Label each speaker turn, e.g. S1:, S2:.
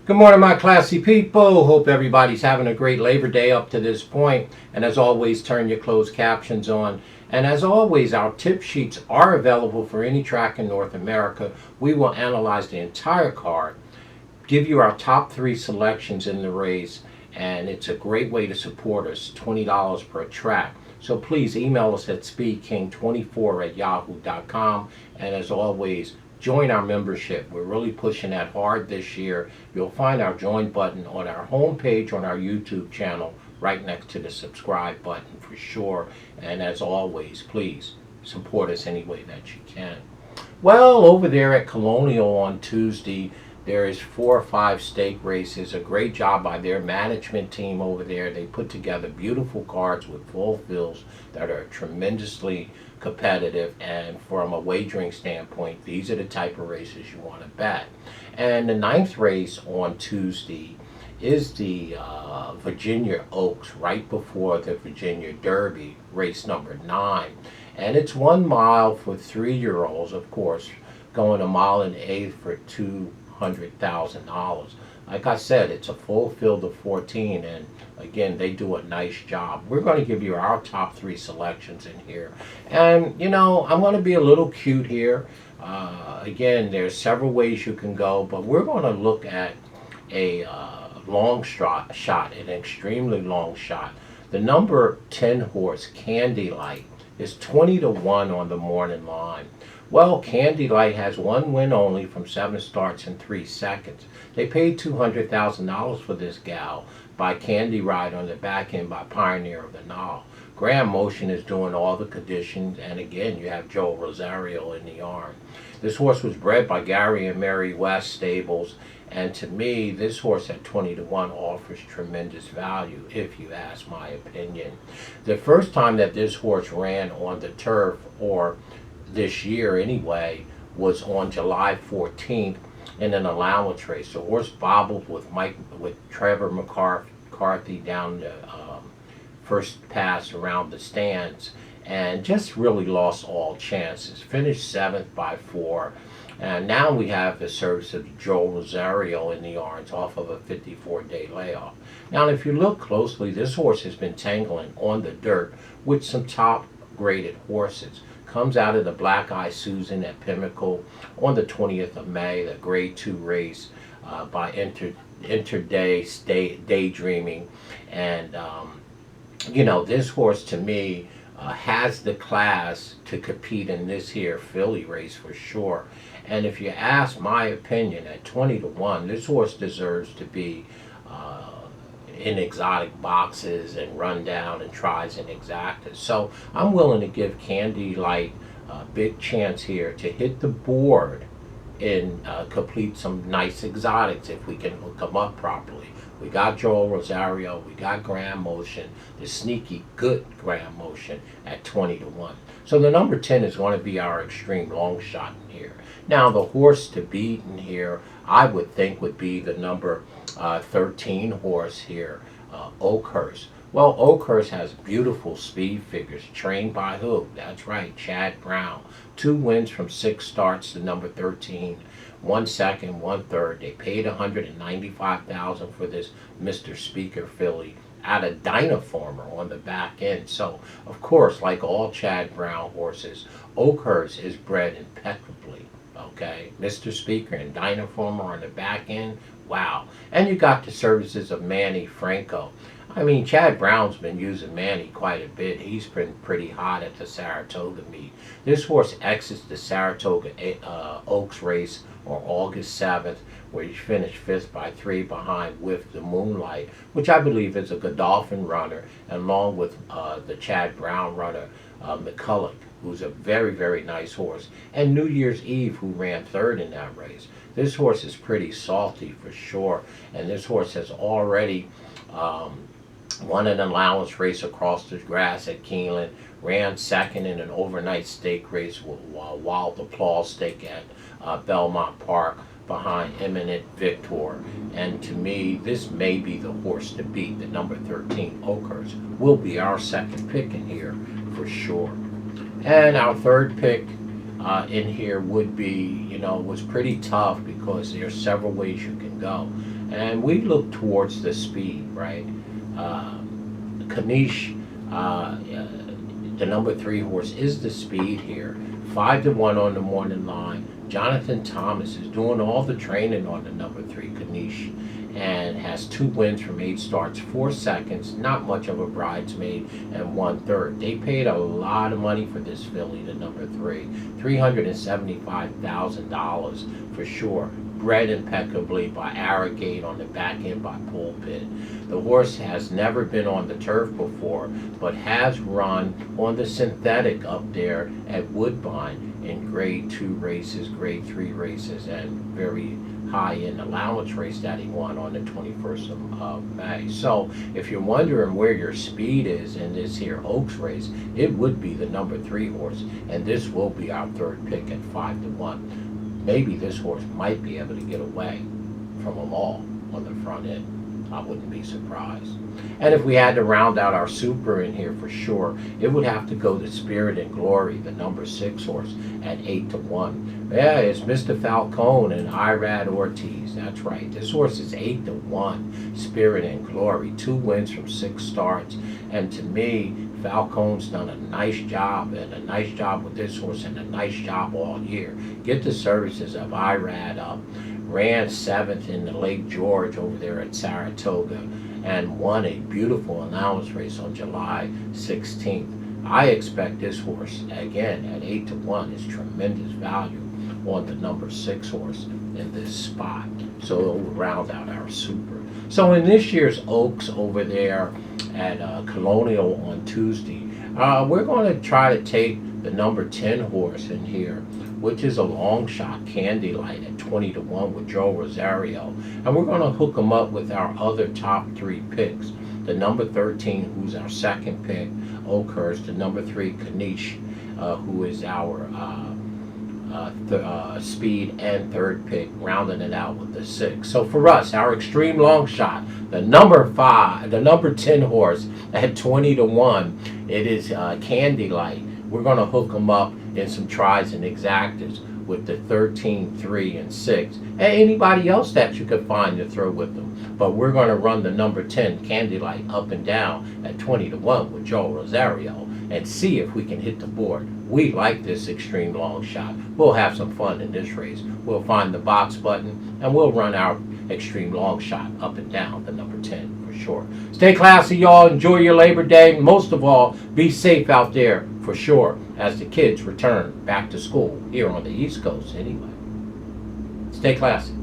S1: Good morning, my classy people. Hope everybody's having a great Labor Day up to this point. And as always, turn your closed captions on. And as always, our tip sheets are available for any track in North America. We will analyze the entire card, give you our top three selections in the race, and it's a great way to support us, $20 per track. So please email us at speedking24@yahoo.com. And as always, join our membership. We're really pushing that hard this year. You'll find our join button on our homepage on our YouTube channel right next to the subscribe button for sure. And as always, please support us any way that you can. Well, over there at Colonial on Tuesday, there is 4 or 5 stake races. A great job by their management team over there. They put together beautiful cards with full fields that are tremendously competitive, and from a wagering standpoint, these are the type of races you want to bet. And the 9th race on Tuesday is the Virginia Oaks, right before the Virginia Derby, race number 9. And it's 1 mile for 3-year-olds, of course, going a mile and 1/8 for $200,000. Like I said, it's a full field of 14, and again, they do a nice job. We're going to give you our top 3 selections in here. And, I'm going to be a little cute here. Again, there's several ways you can go, but we're going to look at a long shot, an extremely long shot. The number 10 horse, Candy Light, is 20-1 on the morning line. Well, Candy Light has 1 win only from 7 starts in 3 seconds. They paid $200,000 for this gal by Candy Ride on the back end by Pioneer of the Nile. Graham Motion is doing all the conditions, and again, you have Joe Rosario in the arm. This horse was bred by Gary and Mary West Stables, and to me, this horse at 20-1 offers tremendous value, if you ask my opinion. The first time that this horse ran on the turf, or this year anyway, was on July 14th in an allowance race. The horse bobbled with Trevor McCarthy down the first pass around the stands, and just really lost all chances. Finished 7th by 4. And now we have the service of Joe Rosario in the yards off of a 54-day layoff. Now, if you look closely, this horse has been tangling on the dirt with some top-graded horses. Comes out of the Black Eye Susan at Pinnacle on the 20th of May, the Grade 2 race by Interday Daydreaming. And, this horse to me has the class to compete in this here filly race for sure. And if you ask my opinion, at 20-1, this horse deserves to be in exotic boxes and run down and tries and exactas. So I'm willing to give Candy Light a big chance here to hit the board and complete some nice exotics if we can hook them up properly. We got Joel Rosario, we got Graham Motion, the sneaky good Graham Motion at 20-1. So the number 10 is going to be our extreme long shot in here. Now the horse to beat in here, I would think, would be the number 13 horse here, Oakhurst. Well, Oakhurst has beautiful speed figures, trained by who? That's right, Chad Brown. 2 wins from 6 starts to number 13. 1 second, 1 third. They paid $195,000 for this Mr. Speaker filly out of Dynaformer on the back end. So, of course, like all Chad Brown horses, Oakhurst is bred impeccably. Okay, Mr. Speaker and Dynaformer on the back end. Wow. And you got the services of Manny Franco. I mean, Chad Brown's been using Manny quite a bit. He's been pretty hot at the Saratoga meet. This horse exits the Saratoga Oaks race on August 7th, where he finished 5th by 3 behind With the Moonlight, which I believe is a Godolphin runner, along with the Chad Brown runner, McCulloch, who's a very, very nice horse, and New Year's Eve, who ran 3rd in that race. This horse is pretty salty for sure, and this horse has already won an allowance race across the grass at Keeneland, ran 2nd in an overnight stake race with Wild Applause Stake at Belmont Park behind Eminent Victor. And to me, this may be the horse to beat. The number 13, Oakhurst, will be our second pick in here for sure. And our third pick in here would be, was pretty tough because there's several ways you can go. And we look towards the speed, right? Kanish, the number 3 horse, is the speed here. 5-1 on the morning line. Jonathan Thomas is doing all the training on the number 3 Kanish, and has 2 wins from 8 starts, 4 seconds, not much of a bridesmaid, and 1/3. They paid a lot of money for this filly, the number 3, $375,000 for sure. Bred impeccably by Arrogate, on the back end by Pulpit. The horse has never been on the turf before, but has run on the synthetic up there at Woodbine in grade 2 races, grade 3 races, and very high-end allowance race that he won on the 21st of May. So if you're wondering where your speed is in this here Oaks race, it would be the number 3 horse, and this will be our 3rd pick at 5-1. Maybe this horse might be able to get away from them all on the front end. I wouldn't be surprised. And if we had to round out our super in here for sure, it would have to go to Spirit and Glory, the number 6 horse, at 8-1. Yeah, it's Mr. Falcone and Irad Ortiz. That's right. This horse is 8-1. Spirit and Glory, 2 wins from 6 starts. And to me, Falcone's done a nice job, and a nice job with this horse, and a nice job all year. Get the services of Irad up. Ran 7th in the Lake George over there at Saratoga, and won a beautiful allowance race on July 16th. I expect this horse, again, at 8-1, is tremendous value on the number 6 horse in this spot. So it will round out our super. So in this year's Oaks over there at Colonial on Tuesday, we're going to try to take the number 10 horse in here, which is a long shot, Candy Light, at 20-1 with Joe Rosario. And we're going to hook them up with our other top 3 picks. The number 13, who's our 2nd pick, Oakhurst. The number 3, Kanish, who is our speed and 3rd pick, rounding it out with the 6. So for us, our extreme long shot, the number 10 horse at 20-1, it is Candy Light. We're going to hook them up in some tries and exactas with the 13, 3, and 6. And anybody else that you could find to throw with them. But we're going to run the number 10, Candy Light, up and down at 20-1 with Joe Rosario and see if we can hit the board. We like this extreme long shot. We'll have some fun in this race. We'll find the box button, and we'll run our extreme long shot up and down the number 10 for sure. Stay classy, y'all. Enjoy your Labor Day. Most of all, be safe out there for sure as the kids return back to school here on the East Coast anyway. Stay classy.